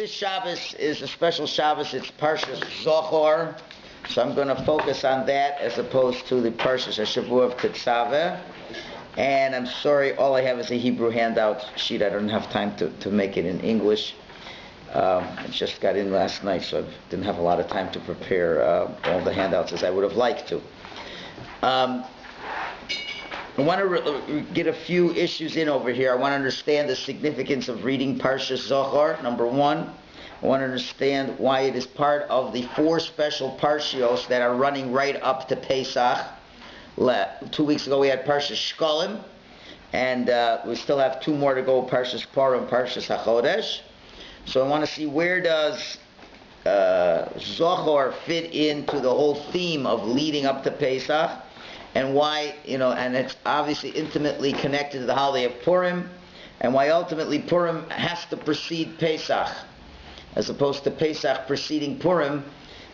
This Shabbos is a special Shabbos. It's Parshas Zachor, so I'm going to focus on that as opposed to the Parshas Hashavua of Tetzaveh. And I'm sorry, all I have is a Hebrew handout sheet. I don't have time to make it in English. I just got in last night, so I didn't have a lot of time to prepare all the handouts as I would have liked to. I want to get a few issues in over here. I want to understand the significance of reading Parshas Zachor. Number one, I want to understand why it is part of the 4 special Parshios that are running right up to Pesach. 2 weeks ago we had Parshas Shkolim, and we still have 2 more to go, Parshas Purim, Parshas HaChodesh. So I want to see, where does Zachor fit into the whole theme of leading up to Pesach, and why, and it's obviously intimately connected to the holiday of Purim, and why ultimately Purim has to precede Pesach, as opposed to Pesach preceding Purim.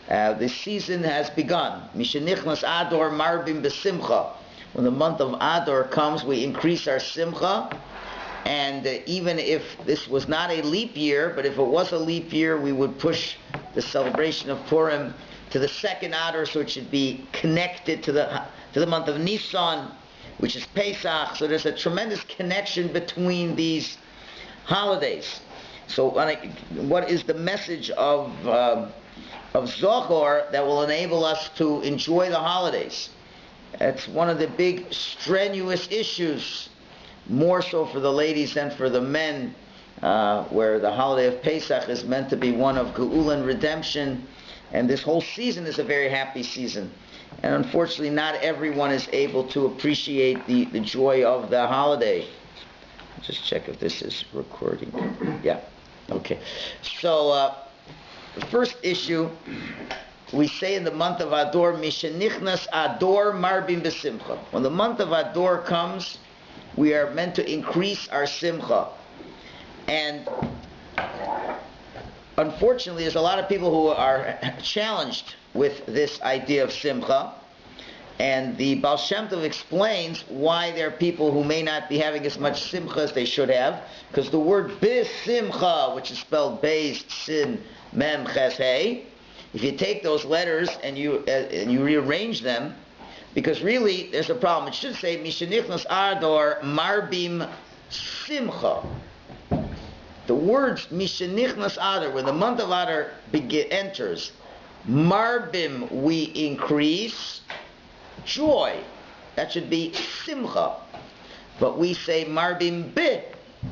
The season has begun. Mishenichnas Ador Marbim B'Simcha. When the month of Ador comes, we increase our Simcha. And even if this was not a leap year, but if it was a leap year, we would push the celebration of Purim to the second Ador, so it should be connected to the month of Nisan, which is Pesach. So there's a tremendous connection between these holidays. So what is the message of Zachor that will enable us to enjoy the holidays? It's one of the big strenuous issues, more so for the ladies than for the men, where the holiday of Pesach is meant to be one of Geula and redemption, and this whole season is a very happy season. And unfortunately, not everyone is able to appreciate the joy of the holiday. Just check if this is recording. Yeah. Okay. So, the first issue, we say in the month of Ador, Mishenichnas Ador Marbim B'Simcha. When the month of Ador comes, we are meant to increase our Simcha. And unfortunately, there's a lot of people who are challenged with this idea of Simcha. And the Baal Shem Tov explains why there are people who may not be having as much Simcha as they should have, because the word Bis Simcha, which is spelled Beis Sin Mem Ches Hey, if you take those letters and you rearrange them, because really there's a problem. It should say Mishenichnas Ador Marbim Simcha. The words Mishenichnas Ador, when the month of Ador enters, Marbim, we increase joy. That should be Simcha. But we say Marbim Be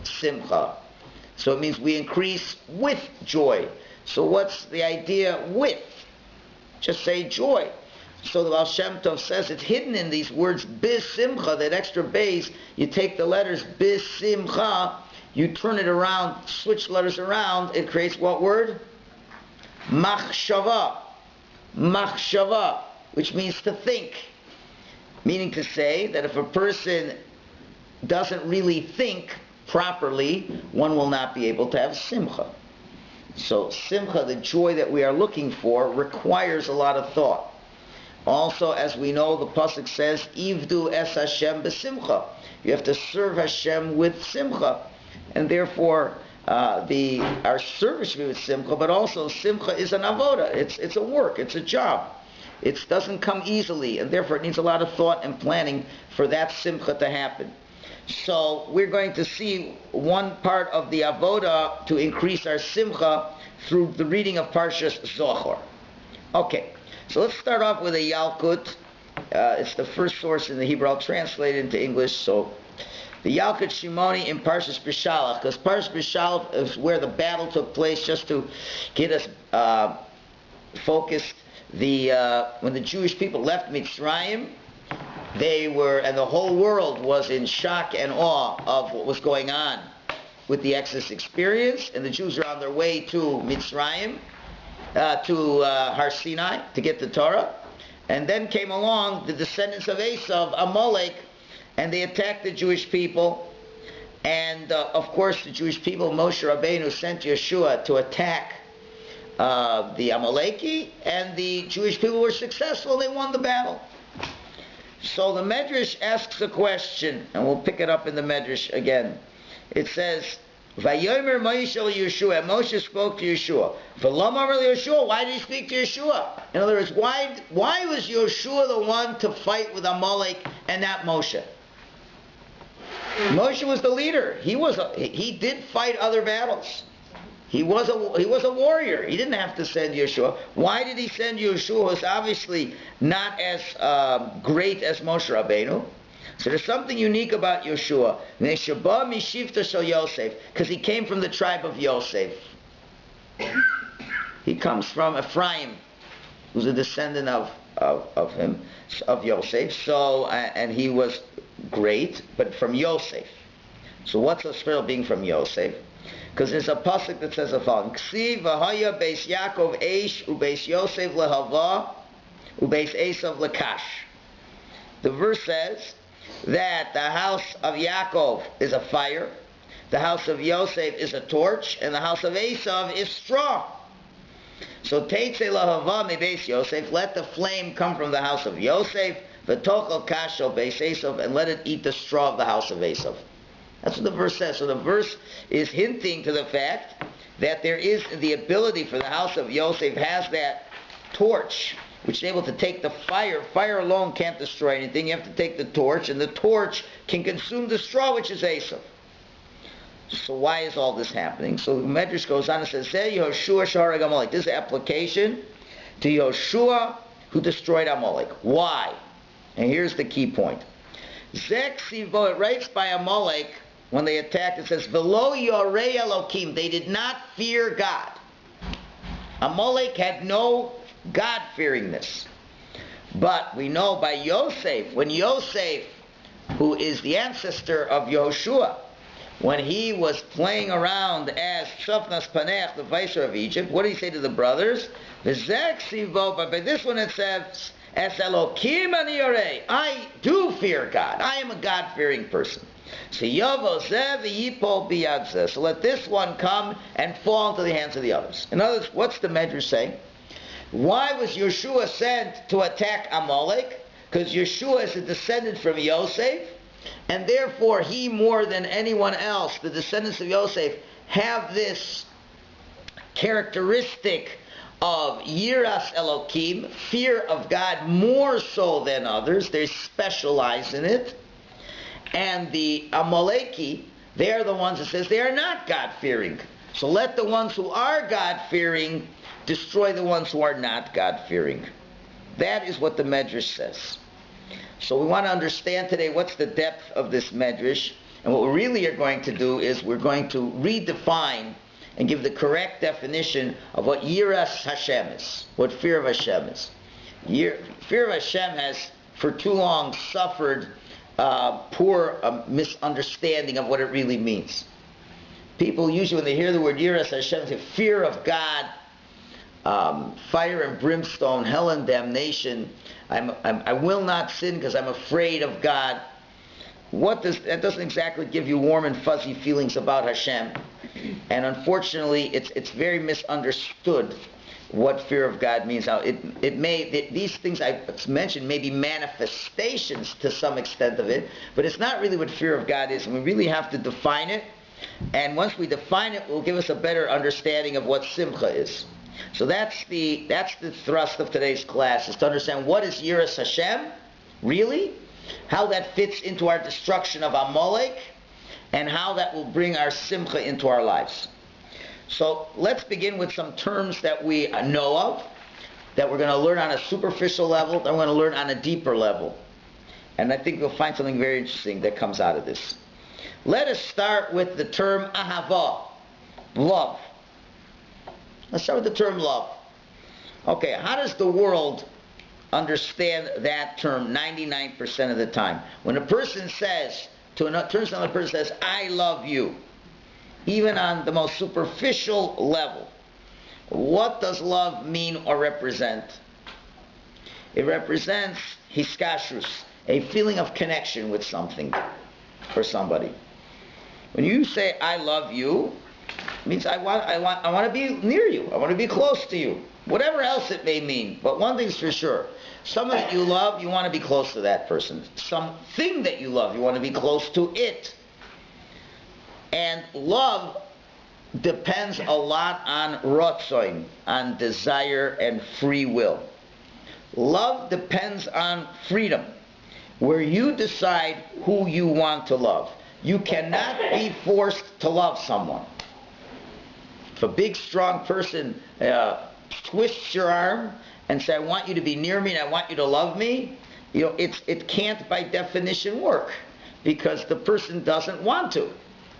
Simcha. So it means we increase with joy. So what's the idea with? Just say joy. So the Baal Shem Tov says it's hidden in these words Bis Simcha, that extra base. You take the letters Bis Simcha, you turn it around, switch letters around, it creates what word? Machshava. Machshava, which means to think. Meaning to say that if a person doesn't really think properly, one will not be able to have Simcha. So Simcha, the joy that we are looking for, requires a lot of thought. Also, as we know, the Pasuk says, Ivdu es Hashem b'simcha. You have to serve Hashem with Simcha. And therefore, our service should be with Simcha, but also Simcha is an avoda. It's a work, it's a job. It doesn't come easily, and therefore it needs a lot of thought and planning for that Simcha to happen. So we're going to see one part of the avoda to increase our Simcha through the reading of Parshas Zachor. Okay, so let's start off with a Yalkut. It's the first source in the Hebrew. I'll translate it into English. So the Yalkut Shimoni in Parshas B'Shalach, because Parshas B'Shalach is where the battle took place, just to get us focused. When the Jewish people left Mitzrayim, and the whole world was in shock and awe of what was going on with the Exodus experience, and the Jews are on their way to Mitzrayim, to Har Sinai, to get the Torah. And then came along the descendants of Esav, Amalek, and they attacked the Jewish people. And of course, the Jewish people, Moshe Rabbeinu sent Yeshua to attack the Amalekite, and the Jewish people were successful. They won the battle. So the Medrash asks a question, and we'll pick it up in the Medrash again. It says, Vayomer Moshe Yeshua. Moshe spoke to Yeshua. Yeshua. Why did he speak to Yeshua? In other words, why was Yeshua the one to fight with Amalek and not Moshe? Moshe was the leader. He did fight other battles. He was a warrior. He didn't have to send Yeshua. Why did he send Yeshua? Who was obviously not as great as Moshe Rabbeinu. So there's something unique about Yeshua. Because he came from the tribe of Yosef. He comes from Ephraim, who's a descendant of him, of Yosef. So and he was great, but from Yosef. So what's so special being from Yosef? Because there's a pasuk that says the following: Ksi v'haya beis Yaakov eish ubeis Yosef lehava ubeis Esav lekash. The verse says that the house of Yaakov is a fire, the house of Yosef is a torch, and the house of Esav is straw. So teitze lahava mebeis Yosef, let the flame come from the house of Yosef, v'tochel kasho beis Esav, and let it eat the straw of the house of Esav. That's what the verse says. So the verse is hinting to the fact that there is the ability for the house of Yosef has that torch, which is able to take the fire. Fire alone can't destroy anything. You have to take the torch, and the torch can consume the straw, which is Esav. So why is all this happening? So the Medrash goes on and says, Yehoshua sharag Amalek. This is application to Yehoshua who destroyed Amalek. Why? And here's the key point. Zek Sivo, it writes by Amalek, when they attacked, it says, Velo Yorei Elokim. They did not fear God. Amalek had no God-fearingness. But we know by Yosef, when Yosef, who is the ancestor of Yehoshua, when he was playing around as Shofnas Paneach, the viceroy of Egypt, what did he say to the brothers? V'zek Sivo, but by this one it says, Es Elokim ani yorei. I do fear God. I am a God-fearing person. So let this one come and fall into the hands of the others. In other words, what's the Medrash saying? Why was Yeshua sent to attack Amalek? Because Yeshua is a descendant from Yosef, and therefore he, more than anyone else, the descendants of Yosef, have this characteristic of Yiras Elokim, fear of God more so than others. They specialize in it. And the Amaleki, they're the ones that says they are not God-fearing. So let the ones who are God-fearing destroy the ones who are not God-fearing. That is what the Medrash says. So we want to understand today what's the depth of this Medrash. And what we really are going to do is we're going to redefine and give the correct definition of what Yiras Hashem is, what fear of Hashem is. Fear of Hashem has for too long suffered poor misunderstanding of what it really means. People usually, when they hear the word Yiras Hashem, say fear of God, fire and brimstone, hell and damnation. I will not sin because I'm afraid of God. That doesn't exactly give you warm and fuzzy feelings about Hashem. And unfortunately, it's very misunderstood what fear of God means. Now, these things I mentioned may be manifestations to some extent of it, but it's not really what fear of God is, and we really have to define it. And once we define it, it will give us a better understanding of what simcha is. So that's the thrust of today's class, is to understand what is Yiras Hashem, really, how that fits into our destruction of Amalek, and how that will bring our simcha into our lives. So let's begin with some terms that we know of, that we're going to learn on a superficial level, that we're going to learn on a deeper level. And I think we'll find something very interesting that comes out of this. Let us start with the term ahava, love. Let's start with the term love. Okay, how does the world understand that term 99% of the time? When a person says, turns to another person says, I love you, even on the most superficial level, what does love mean or represent? It represents hiskashrus, a feeling of connection with something or somebody. When you say, I love you, it means I want to be near you. I want to be close to you. Whatever else it may mean. But one thing's for sure. Someone that you love, you want to be close to that person. Something that you love, you want to be close to it. And love depends a lot on rotzoin, on desire and free will. Love depends on freedom, where you decide who you want to love. You cannot be forced to love someone. If a big, strong person twists your arm and says, I want you to be near me and I want you to love me, it can't by definition work, because the person doesn't want to.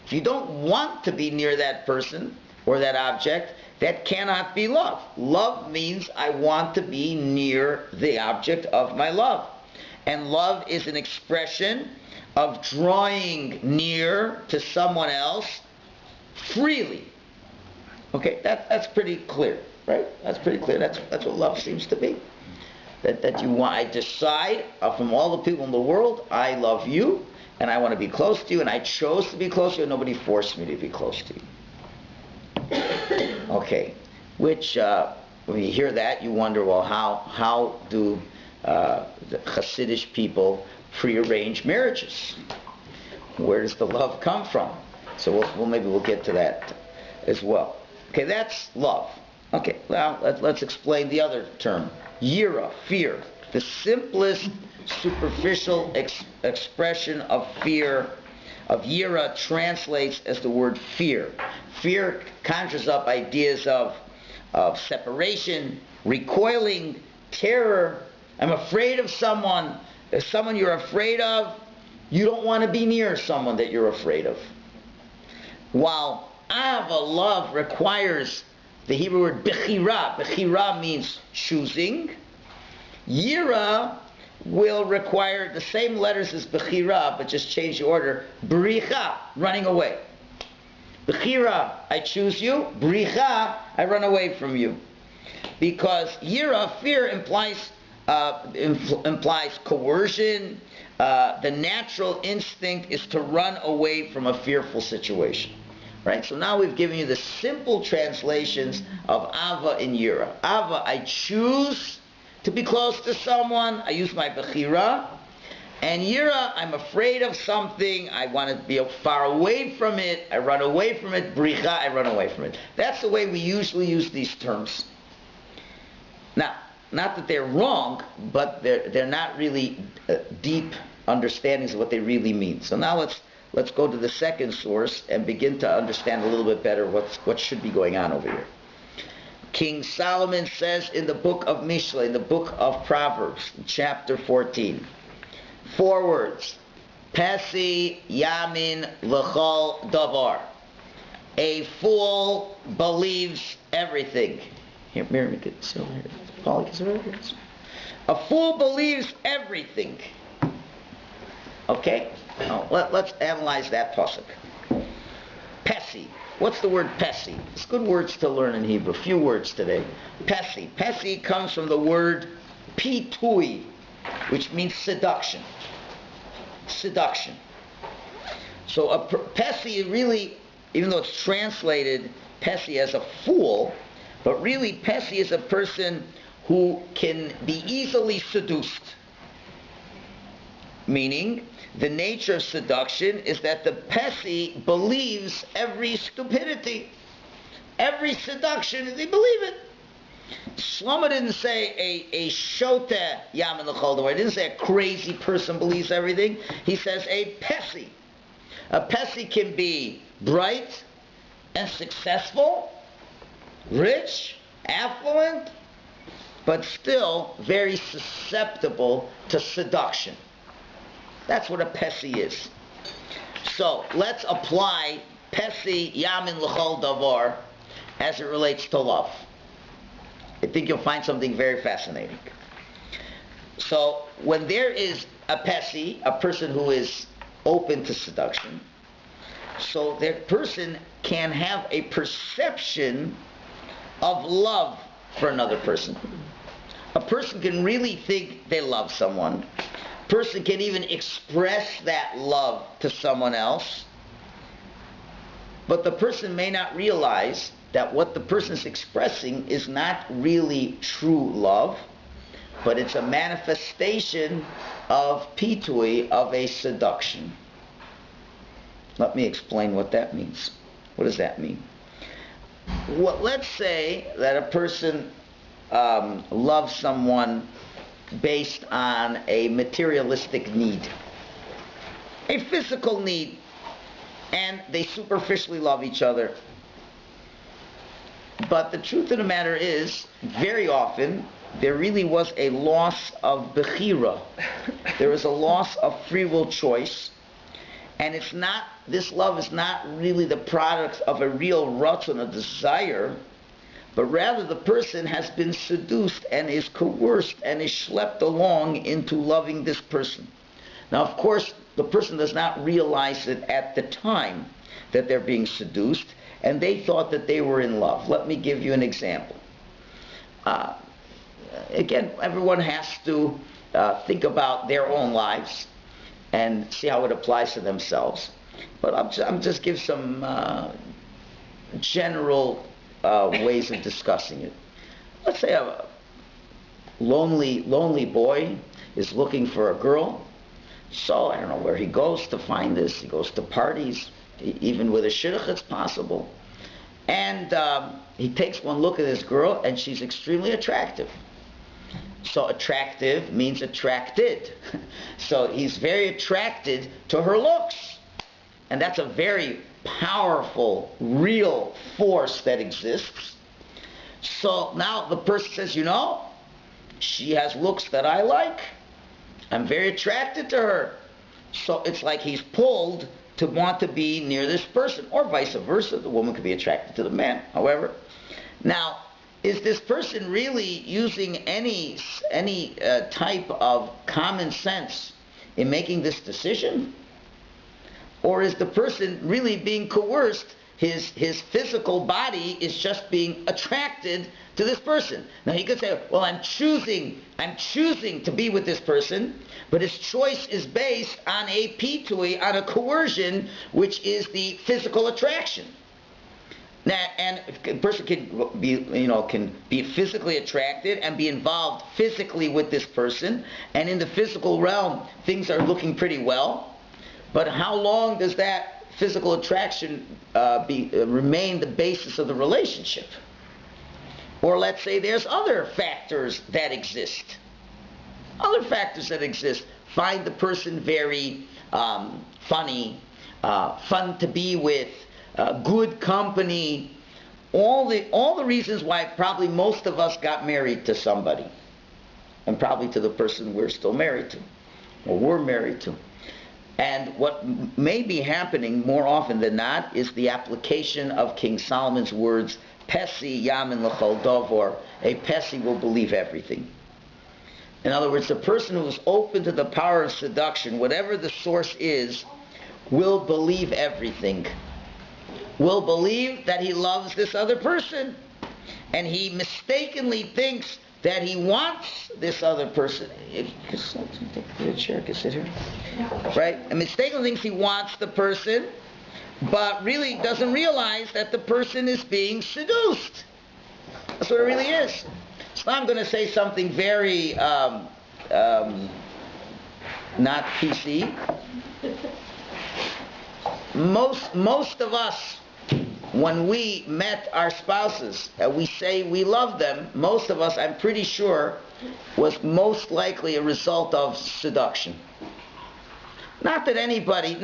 If you don't want to be near that person or that object, that cannot be love. Love means I want to be near the object of my love. And love is an expression of drawing near to someone else freely. Okay, that's pretty clear, right? That's pretty clear. That's what love seems to be. That you want, I decide from all the people in the world, I love you, and I want to be close to you, and I chose to be close to you, and nobody forced me to be close to you. Okay, which, when you hear that, you wonder, well, how do the Hasidic people prearrange marriages? Where does the love come from? So maybe we'll get to that as well. Okay, that's love. Okay, now let's explain the other term. Yira, fear. The simplest superficial expression of fear, of yira, translates as the word fear. Fear conjures up ideas of separation, recoiling, terror. I'm afraid of someone. There's someone you're afraid of. You don't want to be near someone that you're afraid of. While Ava, love, requires the Hebrew word bechira. Bechira means choosing. Yira will require the same letters as bechira, but just change the order. Bricha, running away. Bechira, I choose you. Bricha, I run away from you. Because yira, fear, implies coercion. The natural instinct is to run away from a fearful situation. Right? So now we've given you the simple translations of Ava and Yira. Ava, I choose to be close to someone. I use my Bechira. And Yira, I'm afraid of something. I want to be far away from it. I run away from it. Bricha, I run away from it. That's the way we usually use these terms. Now, not that they're wrong, but they're not really deep understandings of what they really mean. So now let's go to the second source and begin to understand a little bit better what should be going on over here. King Solomon says in the book of Mishle, in the book of Proverbs, chapter 14, 4 words: Pesi yamin l'chol davar. A fool believes everything. Here, Mary, get this over here. Paul, get over here. A fool believes everything. Okay? Now, let's analyze that pasuk. Pesi. What's the word pesi? It's good words to learn in Hebrew. Few words today. Pesi. Pesi comes from the word pitui, which means seduction. Seduction. So pesi really, even though it's translated pesi as a fool, but really pesi is a person who can be easily seduced. Meaning, the nature of seduction is that the pesi believes every stupidity. Every seduction, they believe it. Shlomo didn't say a shote yamin l'chol davar. He didn't say a crazy person believes everything. He says a pesi. A pesi can be bright and successful, rich, affluent, but still very susceptible to seduction. That's what a pesi is. So let's apply pesi yamin l'chol davar as it relates to love. I think you'll find something very fascinating. So when there is a pesi, a person who is open to seduction, so that person can have a perception of love for another person. A person can really think they love someone. A person can even express that love to someone else. But the person may not realize that what the person is expressing is not really true love, but it's a manifestation of pitui, of a seduction. Let me explain what that means. What does that mean? Well, let's say that a person loves someone based on a materialistic need, a physical need, and they superficially love each other. But the truth of the matter is, very often, there really was a loss of bechira. There is a loss of free will choice. And this love is not really the product of a real ratzon, a desire, but rather the person has been seduced and is coerced and is schlepped along into loving this person. Now, of course, the person does not realize it at the time that they're being seduced, and they thought that they were in love. Let me give you an example. Again, everyone has to think about their own lives and see how it applies to themselves. But I'm just give some general ways of discussing it. Let's say a lonely boy is looking for a girl. So I don't know where he goes to find this. He goes to parties, even with a shidduch it's possible. And he takes one look at this girl, and she's extremely attractive. So attractive means attracted. So he's very attracted to her looks. And that's a very powerful, real force that exists. So now the person says, she has looks that I like. I'm very attracted to her. So it's like he's pulled to want to be near this person, or vice versa. The woman could be attracted to the man, however. Now, is this person really using any type of common sense in making this decision? Or is the person really being coerced? His physical body is just being attracted to this person. Now he could say, well, I'm choosing to be with this person, but his choice is based on a pitui, on a coercion, which is the physical attraction. Now, and a person can be physically attracted and be involved physically with this person, and in the physical realm, things are looking pretty well. But how long does that physical attraction remain the basis of the relationship? Or let's say there's other factors that exist. Find the person very funny, fun to be with, good company, all the reasons why probably most of us got married to somebody, and probably to the person we're still married to, or we're married to. And what may be happening more often than not is the application of King Solomon's words, Pesi yamin l'chol dovor, a Pesi will believe everything. In other words, the person who is open to the power of seduction, whatever the source is, will believe everything. Will believe that he loves this other person. And he mistakenly thinks that he wants this other person. Take a chair, can sit here. Right? And mistakenly thinks he wants the person, but really doesn't realize that the person is being seduced. That's what it really is. So I'm going to say something very not PC. Most of us, when we met our spouses and we say we love them, most of us, I'm pretty sure, was most likely a result of seduction. Not that anybody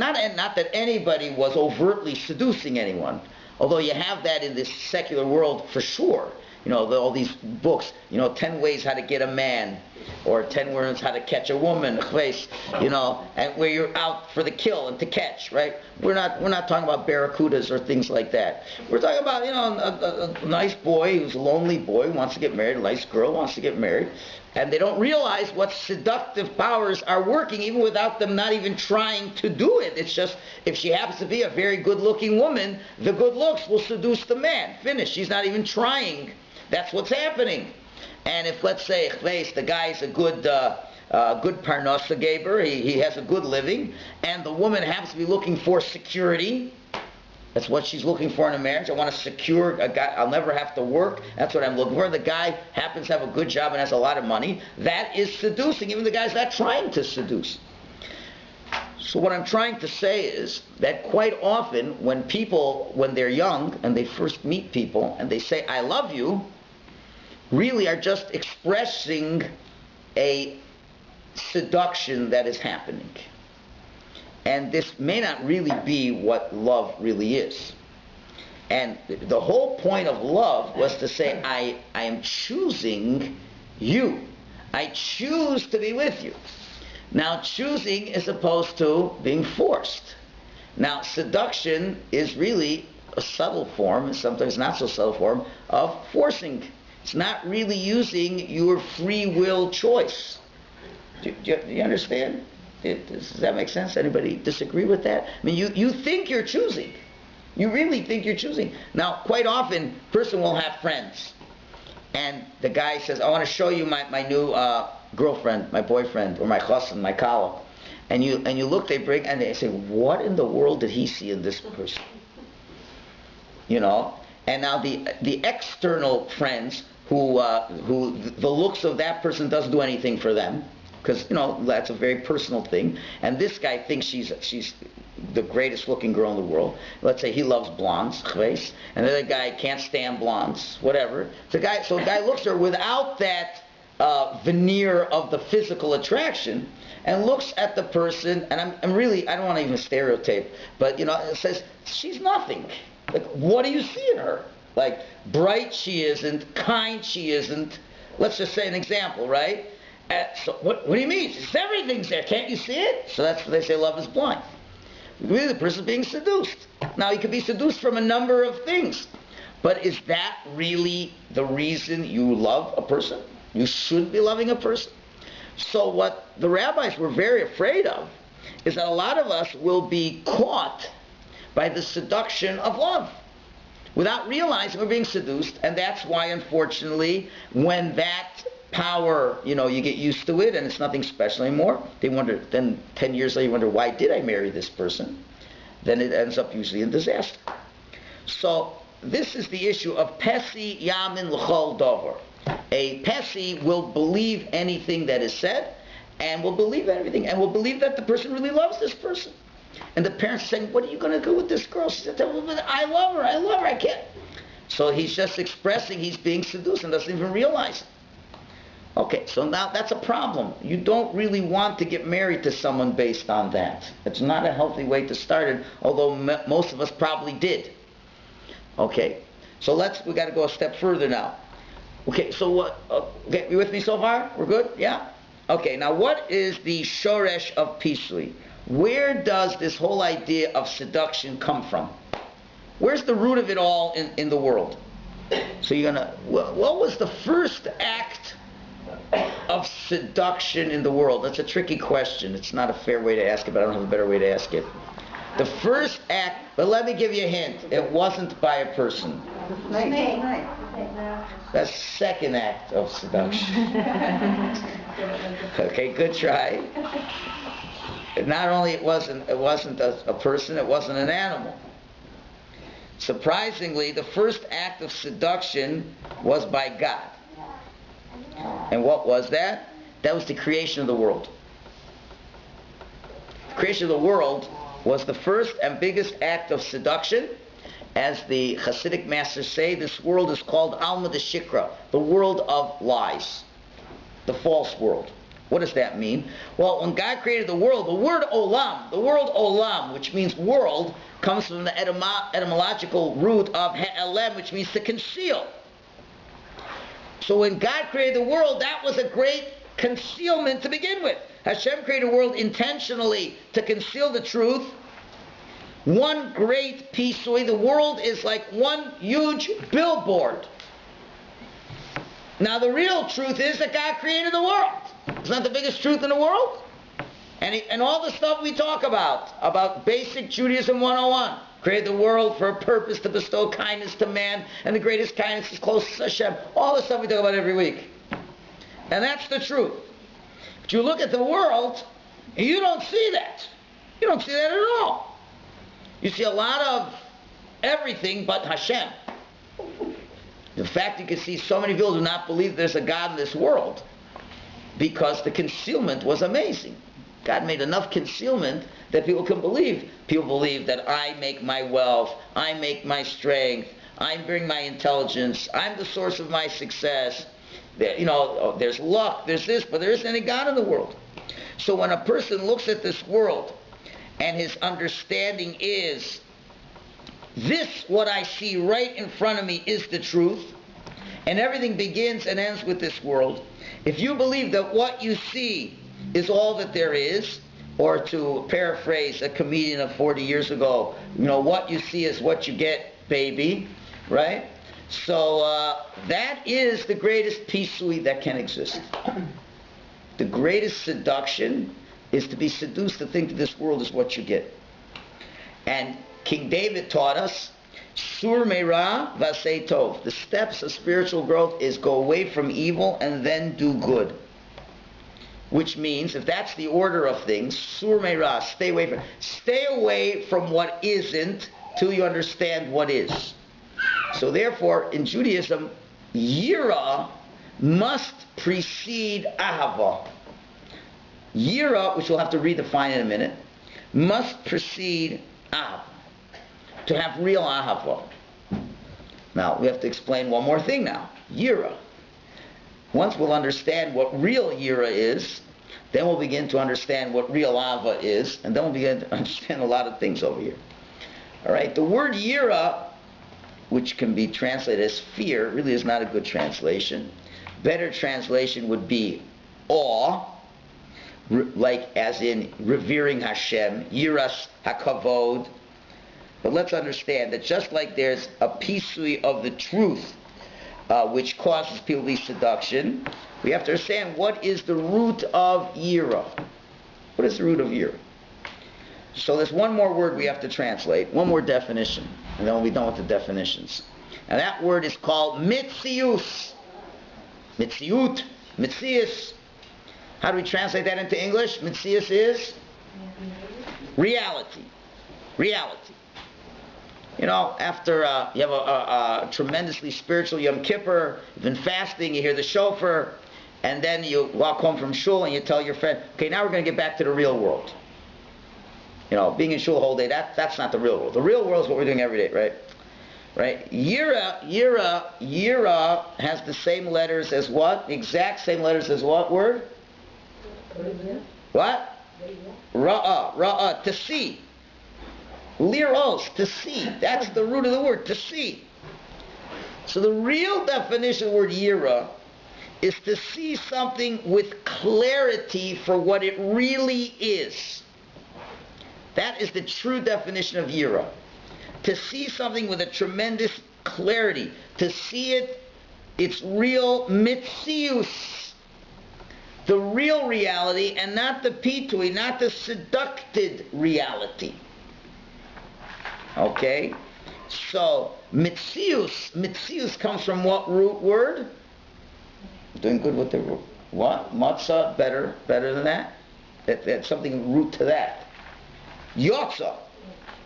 was overtly seducing anyone, although you have that in this secular world for sure. All these books, 10 ways how to get a man, or 10 ways how to catch a woman, and where you're out for the kill and to catch, right? We're not talking about barracudas or things like that. We're talking about, a nice boy who's a lonely boy, wants to get married, a nice girl wants to get married, and they don't realize what seductive powers are working even without them not even trying to do it. It's just, if she happens to be a very good-looking woman, the good looks will seduce the man. Finish. She's not even trying. That's what's happening. And if, let's say, the guy's a good parnasa geber, he has a good living, and the woman happens to be looking for security, that's what she's looking for in a marriage. I want to secure a guy, I'll never have to work, that's what I'm looking for. The guy happens to have a good job and has a lot of money. That is seducing, even the guy's not trying to seduce. So what I'm trying to say is that quite often when people, when they're young and they first meet people and they say, I love you, really are just expressing a seduction that is happening. And this may not really be what love really is. And the whole point of love was to say, I am choosing you. I choose to be with you. Now, choosing is opposed to being forced. Now, seduction is really a subtle form, and sometimes not so subtle form, of forcing. It's not really using your free will choice. Do you understand? Does that make sense? Anybody disagree with that? I mean, you think you're choosing. You really think you're choosing. Now, quite often, a person will have friends. And the guy says, I want to show you my new girlfriend, my boyfriend, or my chassan, my kala. And you look, they bring, and they say, what in the world did he see in this person? You know? And now the external friends who the looks of that person doesn't do anything for them. Because, you know, that's a very personal thing. And this guy thinks she's the greatest looking girl in the world. Let's say he loves blondes, chves, and the other guy can't stand blondes, whatever. So a guy looks at her without that veneer of the physical attraction, and looks at the person, and I'm really, I don't want to even stereotype, but, you know, it says, she's nothing. Like, what do you see in her? Like, bright she isn't, kind she isn't. Let's just say an example, right? So what do you mean? Everything's there. Can't you see it? So that's what they say, love is blind. Really, the person's being seduced. Now, he could be seduced from a number of things. But is that really the reason you love a person? You should be loving a person. So what the rabbis were very afraid of is that a lot of us will be caught by the seduction of love without realizing we're being seduced. And that's why, unfortunately, when that power, you know, you get used to it and it's nothing special anymore, they wonder, then 10 years later you wonder, why did I marry this person? Then it ends up usually in disaster. So this is the issue of Pesi Yamin L'chol Dover. A Pesi will believe anything that is said, and will believe everything, and will believe that the person really loves this person. And the parents are saying, what are you going to do with this girl? She said, I love her, I can't. So he's just expressing he's being seduced and doesn't even realize it. Okay, so now that's a problem. You don't really want to get married to someone based on that. It's not a healthy way to start it, although most of us probably did. Okay, so we got to go a step further now. Okay, so what? Okay, you with me so far? We're good? Yeah? Okay, now what is the shoresh of pisui? Where does this whole idea of seduction come from? Where's the root of it all in the world? So you're going to, what was the first act of seduction in the world? That's a tricky question. It's not a fair way to ask it, but I don't have a better way to ask it. The first act, but let me give you a hint. It wasn't by a person. That's the second act of seduction. Okay, good try. Not only it wasn't a person, it wasn't an animal. Surprisingly, the first act of seduction was by God. And what was that? That was the creation of the world. The creation of the world was the first and biggest act of seduction. As the Hasidic masters say, this world is called Alma de Shikra, the world of lies, the false world. What does that mean? Well, when God created the world, the word olam, which means world, comes from the etymological root of he'elem, which means to conceal. So when God created the world, that was a great concealment to begin with. Hashem created the world intentionally to conceal the truth. One great pisui, the world is like one huge billboard. Now the real truth is that God created the world. It's not the biggest truth in the world. And all the stuff we talk about basic Judaism 101, created the world for a purpose to bestow kindness to man, and the greatest kindness is close to Hashem. All the stuff we talk about every week. And that's the truth. But you look at the world, and you don't see that. You don't see that at all. You see a lot of everything but Hashem. The fact you can see so many people do not believe there's a God in this world, because the concealment was amazing. God made enough concealment that people can believe. People believe that I make my wealth, I make my strength, I bring my intelligence, I'm the source of my success. There's luck, there's this, but there isn't any God in the world. So when a person looks at this world and his understanding is, this, what I see right in front of me, is the truth, and everything begins and ends with this world. If you believe that what you see is all that there is, or to paraphrase a comedian of 40 years ago, what you see is what you get, baby, right? So that is the greatest pisui that can exist. The greatest seduction is to be seduced to think that this world is what you get. And King David taught us, Sur meira vasei tov. The steps of spiritual growth is go away from evil and then do good. Which means, if that's the order of things, Sur meira, stay away from what isn't till you understand what is. So therefore, in Judaism, Yira must precede Ahava. Yira, which we'll have to redefine in a minute, must precede Ahava. To have real Ahava. Now, we have to explain one more thing now. Yira. Once we'll understand what real Yira is, then we'll begin to understand what real Ahava is, and then we'll begin to understand a lot of things over here. All right, the word Yira, which can be translated as fear, really is not a good translation. Better translation would be awe, like as in revering Hashem, Yiras HaKavod. But let's understand that just like there's a pisui of the truth, which causes people to be seduction, we have to understand what is the root of Yira. What is the root of Yira? So there's one more word we have to translate, one more definition, and then we'll be done with the definitions. And that word is called mitzius. Mitziut, mitzius. How do we translate that into English? Mitzius is reality. Reality. After you have a tremendously spiritual Yom Kippur, you've been fasting, you hear the shofar, and then you walk home from Shul and you tell your friend, okay, now we're going to get back to the real world. Being in Shul the whole day, that's not the real world. The real world is what we're doing every day, right? Right? Yira has the same letters as what? The exact same letters as what word? What? Ra'ah, to see. Liros, to see. That's the root of the word, to see. So the real definition of the word Yira is to see something with clarity for what it really is. That is the true definition of Yira. To see something with a tremendous clarity. To see its real mitzius. The real reality, and not the pitui, not the seducted reality. Okay? So, mitzius comes from what root word? Doing good with the root. What? Matzah, better than that? That's something root to that. Yotza,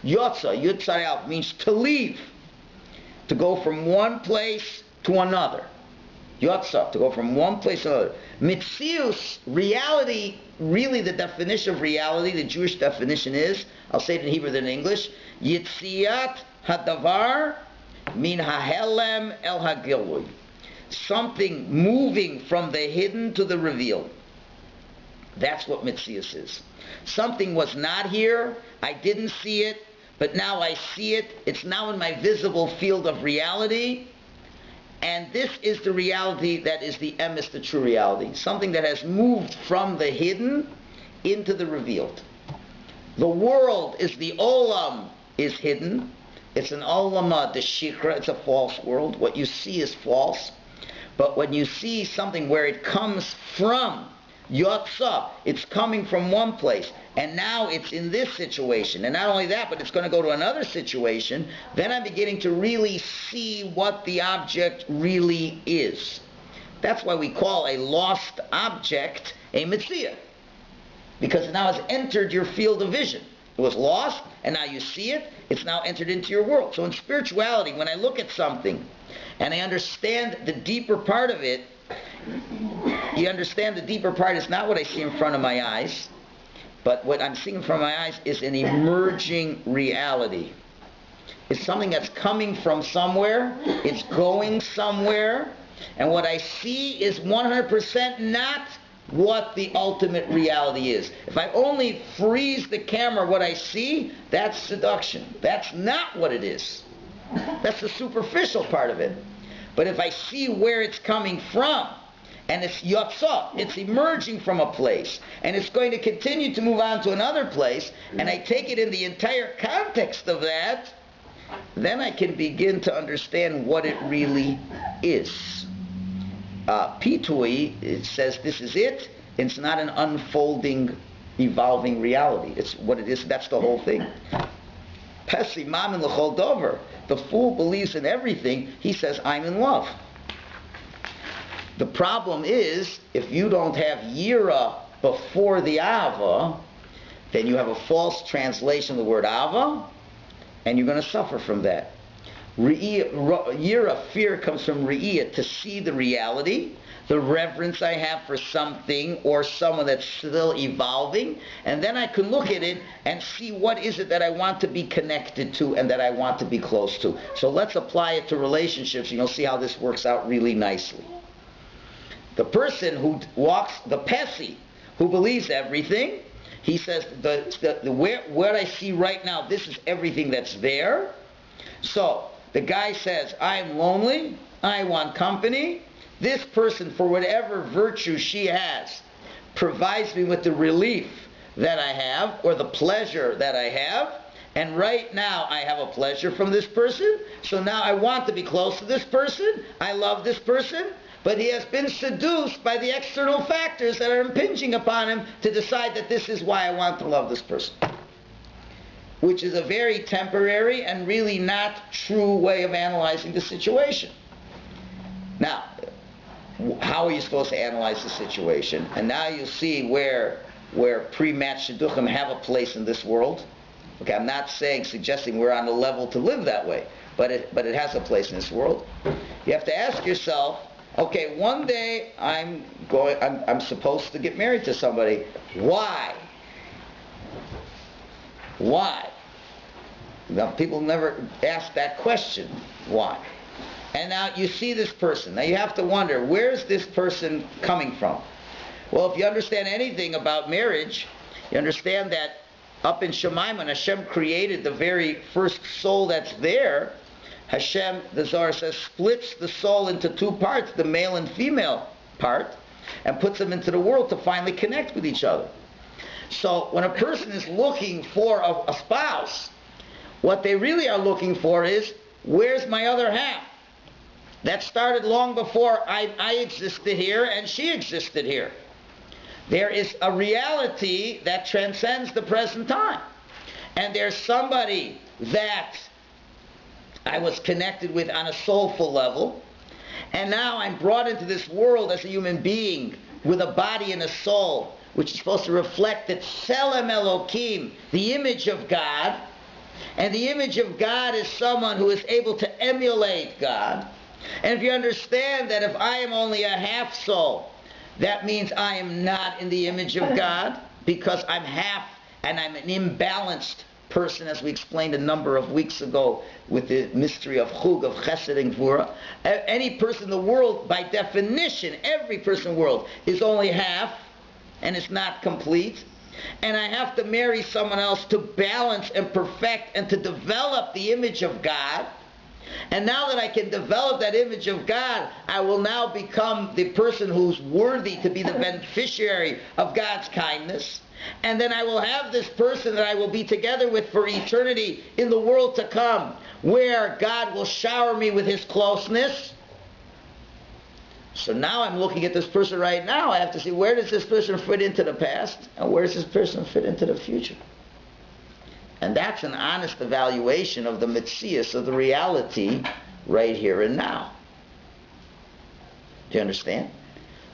Yud Tzarei means to leave. To go from one place to another. Yotza, to go from one place to another. Mitzius, reality, really the definition of reality, the Jewish definition is, I'll say it in Hebrew than in English, Yitziat hadavar min hahelem el hagilui. Something moving from the hidden to the revealed. That's what mitzius is. Something was not here, I didn't see it, but now I see it. It's now in my visible field of reality. And this is the reality that is the emes, the true reality. Something that has moved from the hidden into the revealed. The world is the olam, is hidden. It's an olama, the shikra, it's a false world. What you see is false. But when you see something where it comes from, yotza, it's coming from one place, and now it's in this situation. And not only that, but it's going to go to another situation. Then I'm beginning to really see what the object really is. That's why we call a lost object a mitzvah. Because it now has entered your field of vision. It was lost, and now you see it. It's now entered into your world. So in spirituality, when I look at something, and I understand the deeper part of it, you understand the deeper part is not what I see in front of my eyes. But what I'm seeing from my eyes is an emerging reality. It's something that's coming from somewhere, it's going somewhere, and what I see is 100% not what the ultimate reality is. If I only freeze the camera, what I see, that's seduction. That's not what it is. That's the superficial part of it. But if I see where it's coming from, and it's yotzah, it's emerging from a place, and it's going to continue to move on to another place, and I take it in the entire context of that, then I can begin to understand what it really is. Pitui, it says this is it. It's not an unfolding, evolving reality. It's what it is. That's the whole thing. Pesi mamin l'chol dover. The fool believes in everything. He says, I'm in love. The problem is, if you don't have yira before the ava, then you have a false translation of the word ava, and you're going to suffer from that. Yira, fear, comes from re'iyah, to see the reality, the reverence I have for something or someone that's still evolving, and then I can look at it and see what is it that I want to be connected to and that I want to be close to. So let's apply it to relationships, and you'll see how this works out really nicely. The person who walks, the Pesi, who believes everything, he says, what I see right now, this is everything that's there. So, the guy says, I'm lonely, I want company. This person, for whatever virtue she has, provides me with the relief that I have, or the pleasure that I have. And right now I have a pleasure from this person, so now I want to be close to this person, I love this person, but he has been seduced by the external factors that are impinging upon him to decide that this is why I want to love this person. Which is a very temporary and really not true way of analyzing the situation. Now, how are you supposed to analyze the situation? And now you see where pre-match shidduchim have a place in this world. Okay, I'm not suggesting we're on a level to live that way, but it has a place in this world. You have to ask yourself, okay, one day I'm supposed to get married to somebody. Why? Why? Now, people never ask that question. Why? And now you see this person. Now you have to wonder, where's this person coming from? Well, if you understand anything about marriage, you understand that up in Shemaim, when Hashem created the very first soul that's there, Hashem, the Zohar says, splits the soul into two parts, the male and female part, and puts them into the world to finally connect with each other. So when a person is looking for a spouse, what they really are looking for is, where's my other half? That started long before I existed here and she existed here. There is a reality that transcends the present time. And there's somebody that I was connected with on a soulful level, and now I'm brought into this world as a human being with a body and a soul, which is supposed to reflect that Tselem Elokim, the image of God, and the image of God is someone who is able to emulate God. And if you understand that if I am only a half soul, that means I am not in the image of God, because I'm half and I'm an imbalanced person, as we explained a number of weeks ago with the mystery of Chug, of Chesed and Gvura. Any person in the world, by definition, every person in the world is only half and is not complete. And I have to marry someone else to balance and perfect and to develop the image of God. And now that I can develop that image of God, I will now become the person who's worthy to be the beneficiary of God's kindness. And then I will have this person that I will be together with for eternity in the world to come, where God will shower me with His closeness. So now I'm looking at this person right now. I have to see, where does this person fit into the past, and where does this person fit into the future? And that's an honest evaluation of the metzius, of the reality right here and now. Do you understand?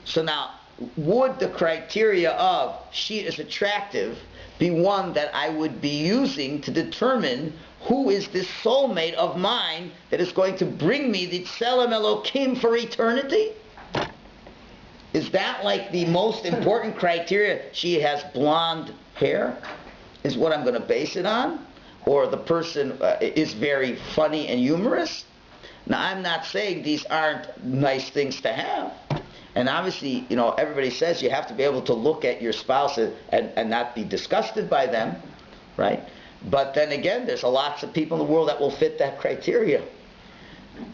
So now, would the criteria of she is attractive be one that I would be using to determine who is this soulmate of mine that is going to bring me the Tselem Elokim for eternity? Is that like the most important criteria? She has blonde hair is what I'm going to base it on, or the person is very funny and humorous. Now, I'm not saying these aren't nice things to have. And obviously, everybody says you have to be able to look at your spouse and not be disgusted by them, right? But then again, there's lots of people in the world that will fit that criteria.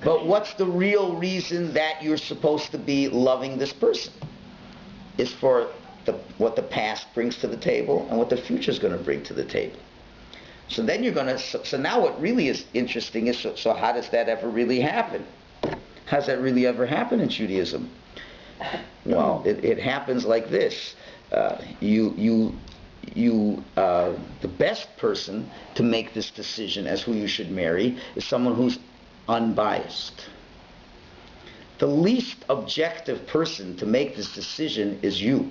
But what's the real reason that you're supposed to be loving this person? Is for what the past brings to the table and what the future is going to bring to the table. So then so now what really is interesting is, so how does that ever really happen? How does that really ever happen in Judaism? Well, it happens like this. The best person to make this decision as who you should marry is someone who's unbiased. The least objective person to make this decision is you.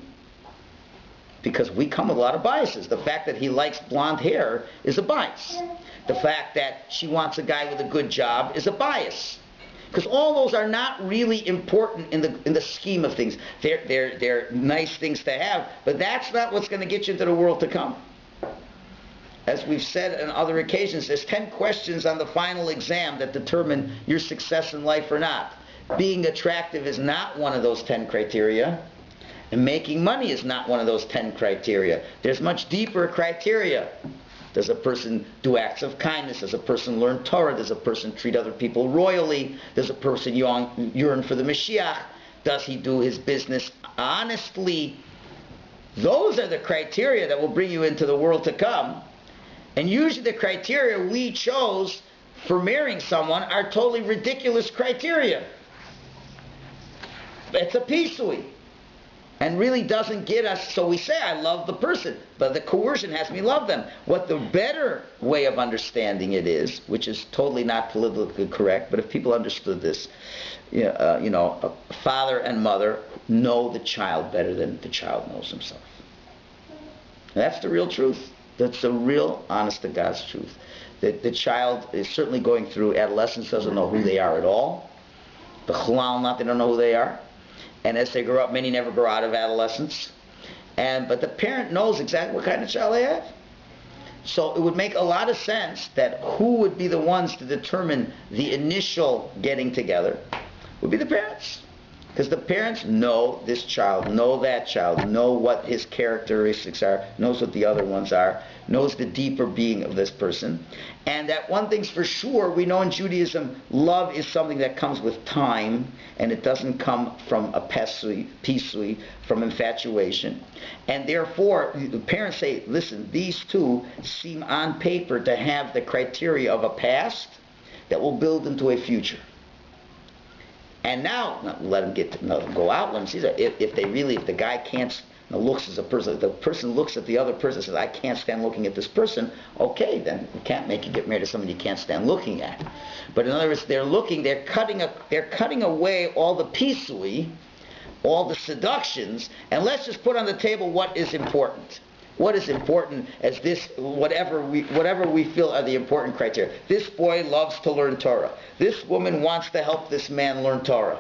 Because we come with a lot of biases. The fact that he likes blonde hair is a bias. The fact that she wants a guy with a good job is a bias. Because all those are not really important in the scheme of things. They're nice things to have, but that's not what's going to get you into the world to come. As we've said on other occasions, there's 10 questions on the final exam that determine your success in life or not. Being attractive is not one of those 10 criteria. And making money is not one of those 10 criteria. There's much deeper criteria. Does a person do acts of kindness? Does a person learn Torah? Does a person treat other people royally? Does a person yearn for the Mashiach? Does he do his business honestly? Those are the criteria that will bring you into the world to come. And usually the criteria we chose for marrying someone are totally ridiculous criteria. It's a pisui. And really doesn't get us, so we say, I love the person, but the coercion has me love them. What the better way of understanding it is, which is totally not politically correct, but if people understood this, a father and mother know the child better than the child knows himself. And that's the real truth. That's the real, honest to God's truth. That the child is certainly going through adolescence, doesn't know who they are at all. The chalal not, they don't know who they are. And as they grow up, many never grow out of adolescence. But the parent knows exactly what kind of child they have. So it would make a lot of sense that who would be the ones to determine the initial getting together would be the parents. Because the parents know this child, know that child, know what his characteristics are, knows what the other ones are, knows the deeper being of this person. And that one thing's for sure, we know in Judaism, love is something that comes with time, and it doesn't come from a pisui, from infatuation. And therefore, the parents say, listen, these two seem on paper to have the criteria of a past that will build into a future. And now, let them go out, let them see that. If the guy can't, looks as a person, the person looks at the other person and says, I can't stand looking at this person, okay, then you can't make you get married to someone you can't stand looking at. But in other words, they're cutting away all the pisui, all the seductions, and let's just put on the table what is important. What is important as this, whatever we feel are the important criteria. This boy loves to learn Torah. This woman wants to help this man learn Torah.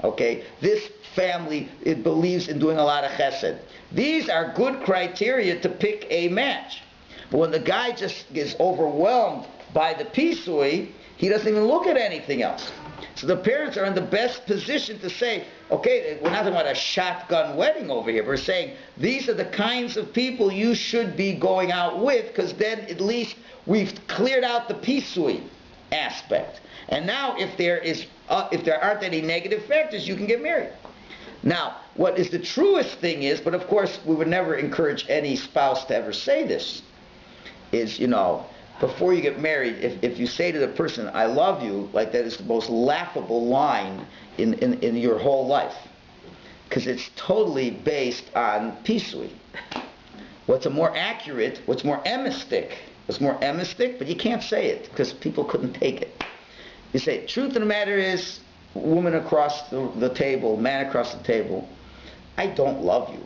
Okay? This family, it believes in doing a lot of chesed. These are good criteria to pick a match. But when the guy just is overwhelmed by the pisui, he doesn't even look at anything else. So the parents are in the best position to say, okay, we're not talking about a shotgun wedding over here. We're saying these are the kinds of people you should be going out with, because then at least we've cleared out the pisui aspect. And now if there aren't any negative factors, you can get married. Now, what is the truest thing is, but of course we would never encourage any spouse to ever say this, is, before you get married, if you say to the person, I love you, like that is the most laughable line in your whole life. Because it's totally based on pisui. What's more emistic, but you can't say it because people couldn't take it. You say, truth of the matter is, woman across the table, man across the table, I don't love you.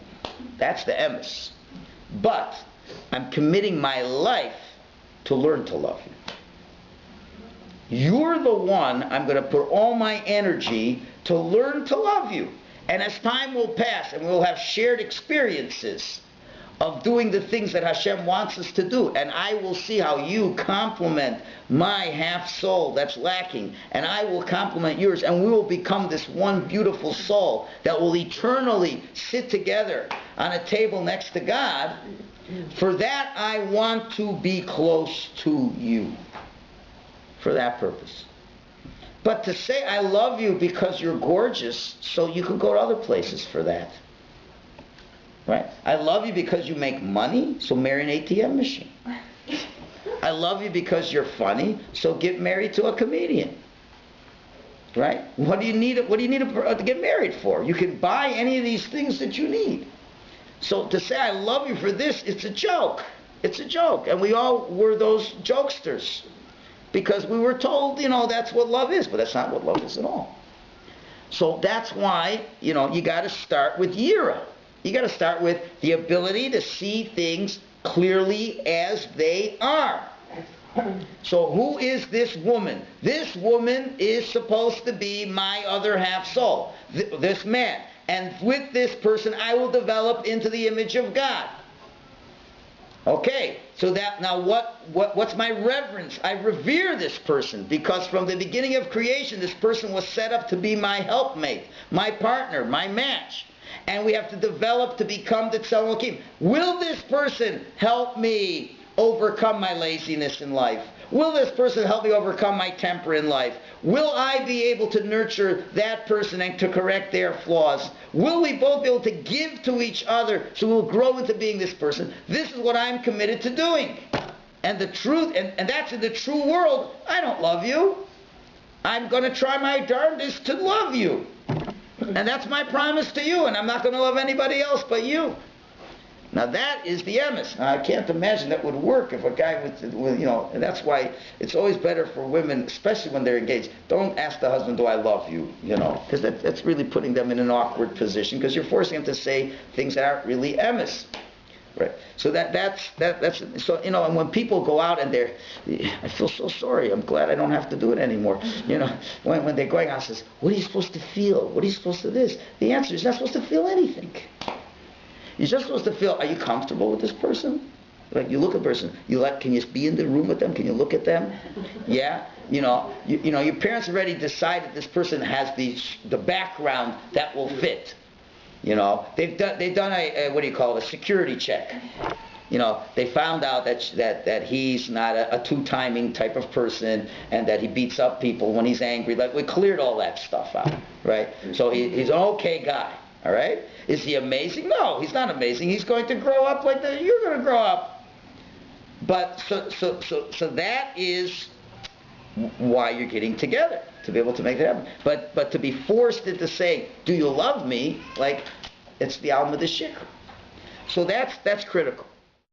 That's the emes. But I'm committing my life to learn to love you. You're the one I'm going to put all my energy to learn to love you. And as time will pass and we'll have shared experiences, of doing the things that Hashem wants us to do. And I will see how you complement my half soul that's lacking. And I will complement yours. And we will become this one beautiful soul that will eternally sit together on a table next to God. For that, I want to be close to you. For that purpose. But to say I love you because you're gorgeous, so you can go to other places for that. Right? I love you because you make money, so marry an ATM machine. I love you because you're funny, so get married to a comedian. Right? What do you need to get married for? You can buy any of these things that you need. So to say I love you for this, it's a joke. It's a joke. And we all were those jokesters. Because we were told, that's what love is. But that's not what love is at all. So that's why, you got to start with yira. You got to start with the ability to see things clearly as they are. So who is this woman? This woman is supposed to be my other half soul. This man. And with this person I will develop into the image of God. Okay, so that now what's my reverence? I revere this person because from the beginning of creation this person was set up to be my helpmate, my partner, my match. And we have to develop to become the Tzal Elokim. Will this person help me overcome my laziness in life? Will this person help me overcome my temper in life? Will I be able to nurture that person and to correct their flaws? Will we both be able to give to each other so we'll grow into being this person? This is what I'm committed to doing. And the truth, and that's in the true world. I don't love you. I'm going to try my darndest to love you. And that's my promise to you, and I'm not going to love anybody else but you. Now that is the emes. Now I can't imagine that would work if a guy with and that's why it's always better for women, especially when they're engaged, don't ask the husband, do I love you, because that's really putting them in an awkward position, because you're forcing them to say things that aren't really emes. Right. So that's so and when people go out and I feel so sorry. I'm glad I don't have to do it anymore. When they're going out, says, what are you supposed to feel? What are you supposed to this? The answer is you're not supposed to feel anything. You're just supposed to feel, are you comfortable with this person? Like you look at a person, can you be in the room with them? Can you look at them? Yeah. Your parents already decided this person has the background that will fit. They've done a security check. They found out that he's not a two-timing type of person and that he beats up people when he's angry. Like we cleared all that stuff out, right? So he's an okay guy, all right? Is he amazing? No, he's not amazing. He's going to grow up like that. You're going to grow up. But so that is why you're getting together, to be able to make that happen. But to be forced into saying, do you love me? Like, it's the Alma de Shikr. So that's critical.